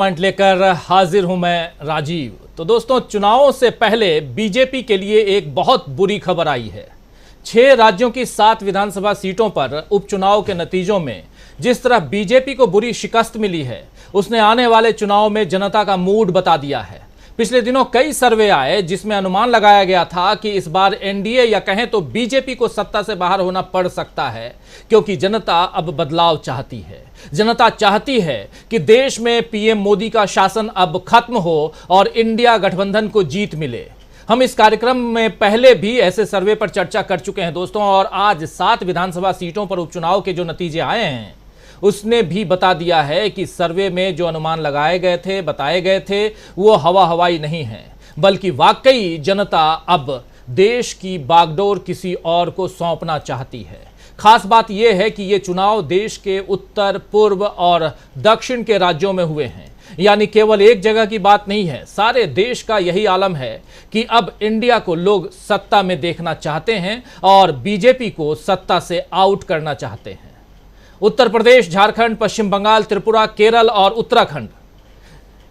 Point लेकर हाजिर हूं मैं राजीव। तो दोस्तों, चुनावों से पहले बीजेपी के लिए एक बहुत बुरी खबर आई है। 6 राज्यों की 7 विधानसभा सीटों पर उपचुनाव के नतीजों में जिस तरह बीजेपी को बुरी शिकस्त मिली है, उसने आने वाले चुनाव में जनता का मूड बता दिया है। पिछले दिनों कई सर्वे आए जिसमें अनुमान लगाया गया था कि इस बार एनडीए या कहें तो बीजेपी को सत्ता से बाहर होना पड़ सकता है, क्योंकि जनता अब बदलाव चाहती है। जनता चाहती है कि देश में पीएम मोदी का शासन अब खत्म हो और इंडिया गठबंधन को जीत मिले। हम इस कार्यक्रम में पहले भी ऐसे सर्वे पर चर्चा कर चुके हैं दोस्तों, और आज 7 विधानसभा सीटों पर उपचुनाव के जो नतीजे आए हैं उसने भी बता दिया है कि सर्वे में जो अनुमान लगाए गए थे, बताए गए थे, वो हवा हवाई नहीं है, बल्कि वाकई जनता अब देश की बागडोर किसी और को सौंपना चाहती है। खास बात यह है कि ये चुनाव देश के उत्तर, पूर्व और दक्षिण के राज्यों में हुए हैं, यानी केवल एक जगह की बात नहीं है। सारे देश का यही आलम है कि अब इंडिया को लोग सत्ता में देखना चाहते हैं और बीजेपी को सत्ता से आउट करना चाहते हैं। उत्तर प्रदेश, झारखंड, पश्चिम बंगाल, त्रिपुरा, केरल और उत्तराखंड,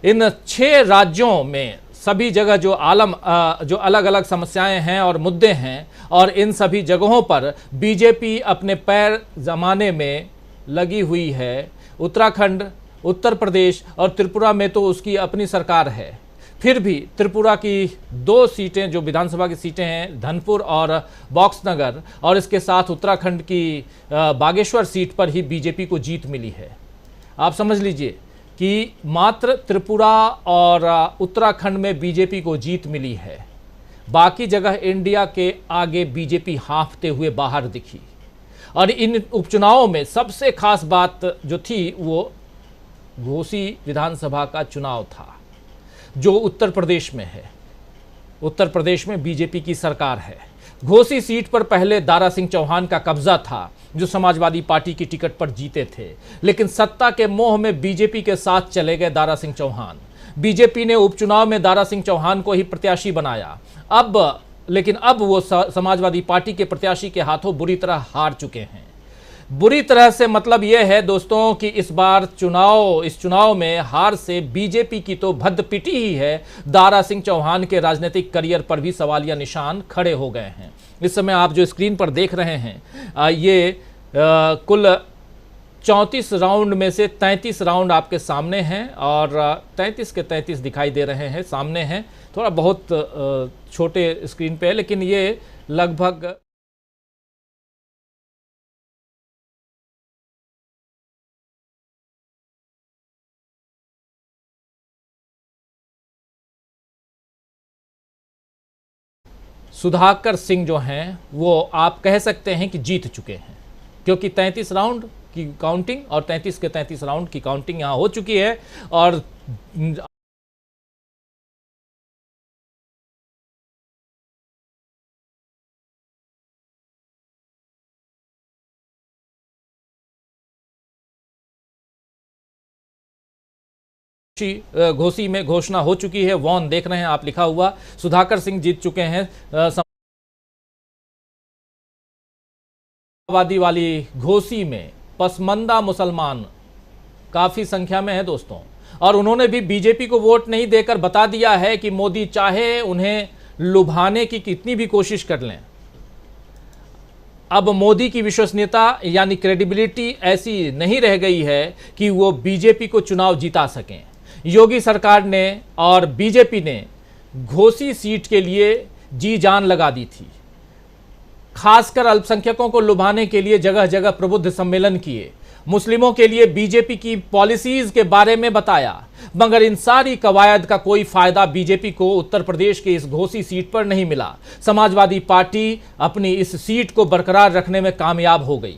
इन 6 राज्यों में सभी जगह जो अलग अलग समस्याएं हैं और मुद्दे हैं, और इन सभी जगहों पर बीजेपी अपने पैर जमाने में लगी हुई है। उत्तराखंड, उत्तर प्रदेश और त्रिपुरा में तो उसकी अपनी सरकार है। फिर भी त्रिपुरा की 2 सीटें जो विधानसभा की सीटें हैं, धनपुर और बॉक्सनगर, और इसके साथ उत्तराखंड की बागेश्वर सीट पर ही बीजेपी को जीत मिली है। आप समझ लीजिए कि मात्र त्रिपुरा और उत्तराखंड में बीजेपी को जीत मिली है। बाकी जगह इंडिया के आगे बीजेपी हाँफते हुए बाहर दिखी। और इन उपचुनावों में सबसे खास बात जो थी वो घोसी विधानसभा का चुनाव था, जो उत्तर प्रदेश में है। उत्तर प्रदेश में बीजेपी की सरकार है। घोसी सीट पर पहले दारा सिंह चौहान का कब्जा था, जो समाजवादी पार्टी की टिकट पर जीते थे, लेकिन सत्ता के मोह में बीजेपी के साथ चले गए दारा सिंह चौहान। बीजेपी ने उपचुनाव में दारा सिंह चौहान को ही प्रत्याशी बनाया। लेकिन अब वो समाजवादी पार्टी के प्रत्याशी के हाथों बुरी तरह हार चुके हैं। बुरी तरह से मतलब यह है दोस्तों कि इस बार इस चुनाव में हार से बीजेपी की तो भद्द पिटी ही है, दारा सिंह चौहान के राजनीतिक करियर पर भी सवालिया निशान खड़े हो गए हैं। इस समय आप जो स्क्रीन पर देख रहे हैं, ये कुल 34 राउंड में से 33 राउंड आपके सामने हैं, और 33 के 33 दिखाई दे रहे हैं, सामने हैं। थोड़ा बहुत छोटे स्क्रीन पे है, लेकिन ये लगभग सुधाकर सिंह जो हैं वो आप कह सकते हैं कि जीत चुके हैं, क्योंकि 33 राउंड की काउंटिंग और 33 के 33 राउंड की काउंटिंग यहां हो चुकी है। और घोसी में घोषणा हो चुकी है, वॉन देख रहे हैं आप लिखा हुआ, सुधाकर सिंह जीत चुके हैं। समाजवादी वाली घोसी में पसमंदा मुसलमान काफी संख्या में है दोस्तों, और उन्होंने भी बीजेपी को वोट नहीं देकर बता दिया है कि मोदी चाहे उन्हें लुभाने की कितनी भी कोशिश कर लें, अब मोदी की विश्वसनीयता यानी क्रेडिबिलिटी ऐसी नहीं रह गई है कि वो बीजेपी को चुनाव जिता सकें। योगी सरकार ने और बीजेपी ने घोसी सीट के लिए जी जान लगा दी थी। खासकर अल्पसंख्यकों को लुभाने के लिए जगह जगह प्रबुद्ध सम्मेलन किए, मुस्लिमों के लिए बीजेपी की पॉलिसीज के बारे में बताया, मगर इन सारी कवायद का कोई फायदा बीजेपी को उत्तर प्रदेश के इस घोसी सीट पर नहीं मिला। समाजवादी पार्टी अपनी इस सीट को बरकरार रखने में कामयाब हो गई,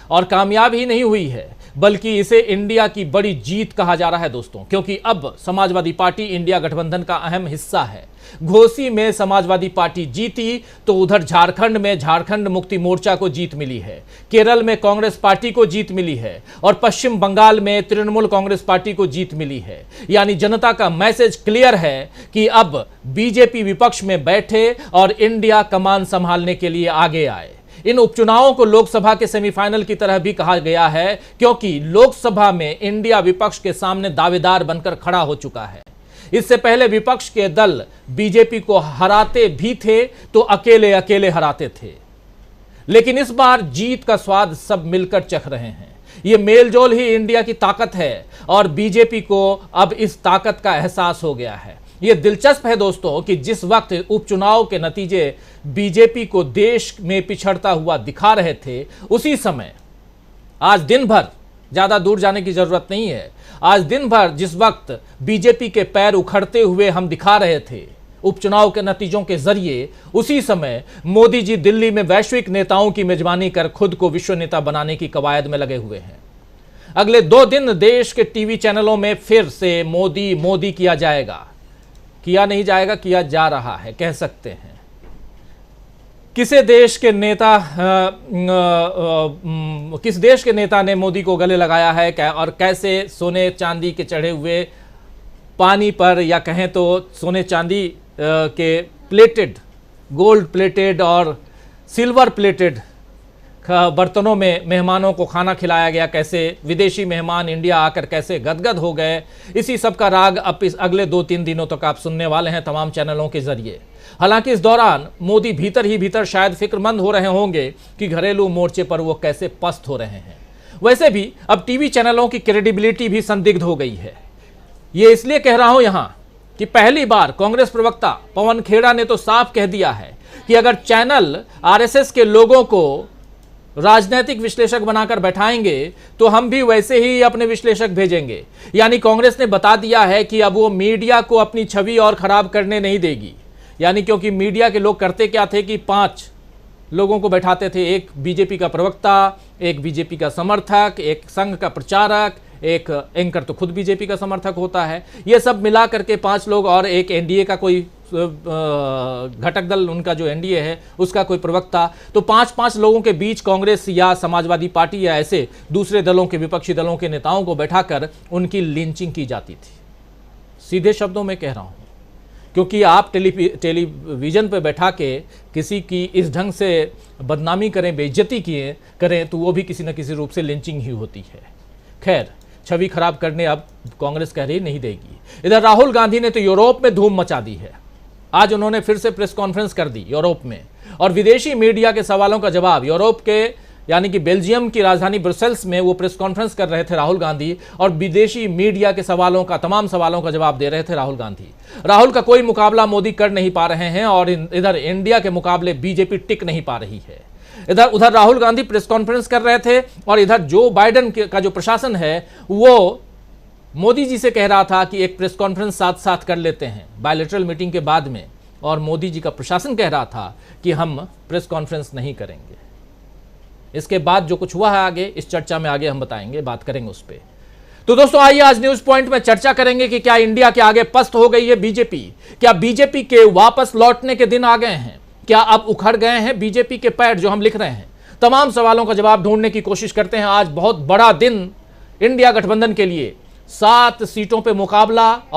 और कामयाब ही नहीं हुई है बल्कि इसे इंडिया की बड़ी जीत कहा जा रहा है दोस्तों, क्योंकि अब समाजवादी पार्टी इंडिया गठबंधन का अहम हिस्सा है। घोसी में समाजवादी पार्टी जीती तो उधर झारखंड में झारखंड मुक्ति मोर्चा को जीत मिली है, केरल में कांग्रेस पार्टी को जीत मिली है, और पश्चिम बंगाल में तृणमूल कांग्रेस पार्टी को जीत मिली है। यानी जनता का मैसेज क्लियर है कि अब बीजेपी विपक्ष में बैठे और इंडिया कमान संभालने के लिए आगे आए। इन उपचुनावों को लोकसभा के सेमीफाइनल की तरह भी कहा गया है, क्योंकि लोकसभा में इंडिया विपक्ष के सामने दावेदार बनकर खड़ा हो चुका है। इससे पहले विपक्ष के दल बीजेपी को हराते भी थे तो अकेले अकेले हराते थे, लेकिन इस बार जीत का स्वाद सब मिलकर चख रहे हैं। यह मेलजोल ही इंडिया की ताकत है और बीजेपी को अब इस ताकत का एहसास हो गया है। यह दिलचस्प है दोस्तों कि जिस वक्त उपचुनाव के नतीजे बीजेपी को देश में पिछड़ता हुआ दिखा रहे थे, उसी समय आज दिन भर, ज्यादा दूर जाने की जरूरत नहीं है, आज दिन भर जिस वक्त बीजेपी के पैर उखड़ते हुए हम दिखा रहे थे उपचुनाव के नतीजों के जरिए, उसी समय मोदी जी दिल्ली में वैश्विक नेताओं की मेजबानी कर खुद को विश्व नेता बनाने की कवायद में लगे हुए हैं। अगले 2 दिन देश के टीवी चैनलों में फिर से मोदी मोदी किया जाएगा, किया नहीं जाएगा, किया जा रहा है कह सकते हैं। किस देश के नेता ने मोदी को गले लगाया है और कैसे सोने चांदी के चढ़े हुए पानी पर, या कहें तो सोने चांदी के प्लेटेड, गोल्ड प्लेटेड और सिल्वर प्लेटेड बर्तनों में मेहमानों को खाना खिलाया गया, कैसे विदेशी मेहमान इंडिया आकर कैसे गदगद हो गए, इसी सब का राग अब इस अगले 2-3 दिनों तक आप सुनने वाले हैं तमाम चैनलों के जरिए। हालांकि इस दौरान मोदी भीतर ही भीतर शायद फिक्रमंद हो रहे होंगे कि घरेलू मोर्चे पर वो कैसे पस्त हो रहे हैं। वैसे भी अब टीवी चैनलों की क्रेडिबिलिटी भी संदिग्ध हो गई है। ये इसलिए कह रहा हूं यहां कि पहली बार कांग्रेस प्रवक्ता पवन खेड़ा ने तो साफ कह दिया है कि अगर चैनल आरएसएस के लोगों को राजनीतिक विश्लेषक बनाकर बैठाएंगे तो हम भी वैसे ही अपने विश्लेषक भेजेंगे। यानी कांग्रेस ने बता दिया है कि अब वो मीडिया को अपनी छवि और खराब करने नहीं देगी। यानी क्योंकि मीडिया के लोग करते क्या थे कि 5 लोगों को बैठाते थे, एक बीजेपी का प्रवक्ता, एक बीजेपी का समर्थक, एक संघ का प्रचारक, एक एंकर तो खुद बीजेपी का समर्थक होता है, ये सब मिला करके 5 लोग, और एक एनडीए का कोई घटक दल उनका जो एनडीए है उसका कोई प्रवक्ता। तो 5-5 लोगों के बीच कांग्रेस या समाजवादी पार्टी या ऐसे दूसरे दलों के, विपक्षी दलों के नेताओं को बैठाकर उनकी लिंचिंग की जाती थी। सीधे शब्दों में कह रहा हूं, क्योंकि आप टेलीविजन पर बैठा के किसी की इस ढंग से बदनामी करें, बेइज्जती करें, तो वो भी किसी न किसी रूप से लिंचिंग ही होती है। खैर, छवि खराब करने अब कांग्रेस कह रही नहीं देगी। इधर राहुल गांधी ने तो यूरोप में धूम मचा दी है। आज उन्होंने फिर से प्रेस कॉन्फ्रेंस कर दी यूरोप में, और विदेशी मीडिया के सवालों का जवाब, यूरोप के यानी कि बेल्जियम की राजधानी ब्रुसेल्स में वो प्रेस कॉन्फ्रेंस कर रहे थे राहुल गांधी, और विदेशी मीडिया के सवालों का, तमाम सवालों का जवाब दे रहे थे राहुल गांधी। राहुल का कोई मुकाबला मोदी कर नहीं पा रहे हैं, और इधर इंडिया के मुकाबले बीजेपी टिक नहीं पा रही है। उधर राहुल गांधी प्रेस कॉन्फ्रेंस कर रहे थे, और इधर जो बाइडेन का जो प्रशासन है वो मोदी जी से कह रहा था कि एक प्रेस कॉन्फ्रेंस साथ साथ कर लेते हैं बायलैटरल मीटिंग के बाद में, और मोदी जी का प्रशासन कह रहा था कि हम प्रेस कॉन्फ्रेंस नहीं करेंगे। इसके बाद जो कुछ हुआ है आगे, इस चर्चा में आगे हम बताएंगे, बात करेंगे उस पर। तो दोस्तों आइए आज न्यूज पॉइंट में चर्चा करेंगे कि क्या इंडिया के आगे पस्त हो गई है बीजेपी, क्या बीजेपी के वापस लौटने के दिन आ गए हैं, क्या अब उखड़ गए हैं बीजेपी के पैर, जो हम लिख रहे हैं। तमाम सवालों का जवाब ढूंढने की कोशिश करते हैं। आज बहुत बड़ा दिन इंडिया गठबंधन के लिए, 7 सीटों पे मुकाबला